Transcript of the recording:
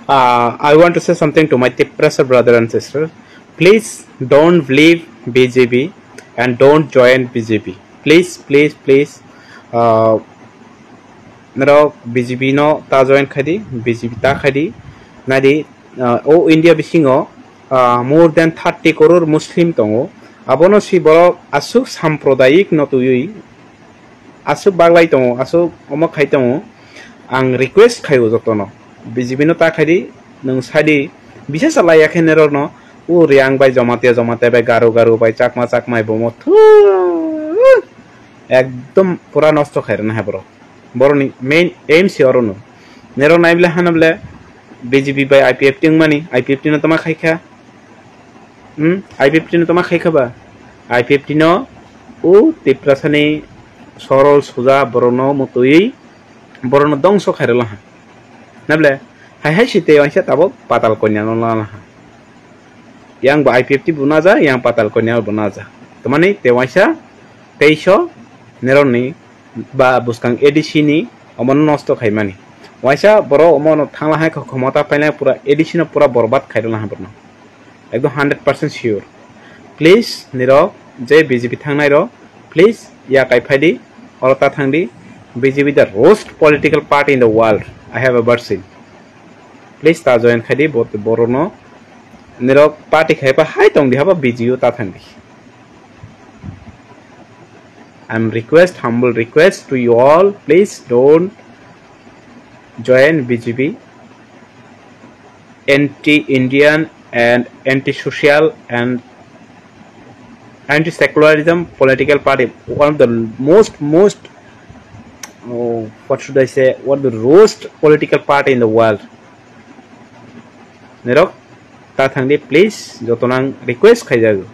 I want to say something to my Tiprasa brother and sister. Please don't leave BJP and don't join BJP. Please, please, please. Nero BJP no ta join khadi BJP ta khadi. Nadi India bisingo more than 30 crore Muslim tongo. Abono si boro asuk samprodayik no tuyui. Asuk baglai tongo asuk omak khai tongo. Ang request khayo jotono. BJP no ta khadi nung sadi bisa salah yakin nero no riang by jomate by garu by chakma bomo ekdom pura nosto khair na bro boroni main aim si orono nero naibla hanable BJP by IPF ting mani IPF no tama khaika IPF no tama khaika ba IPF no tiprasani sorol suja borono mutui borono dongso khairala nable hai site wansa tabo patal konya no la yang ba IPF bunaja yang patal konya bunaja temani te wansa teisho neroni ba buskang edisi ni omon nosto khaimani wansa boro omon thangla hai khomata paina pura edisi pura borbat khairala ha borno ekdom 100% sure please niro je BJP thangnai ro please ya kaiphadi orota thangdi BJP the worst political party in the world I have ever seen. Please ta join khadi borono nero party khaipa hai tong di haba BJU ta thandi. I'm humble request to you all, please don't join BJP, anti-Indian and anti-social and anti-secularism political party. One of the most what should I say? What the worst political party in the world. Nerok, ta thangdi please jotonang request khai jago.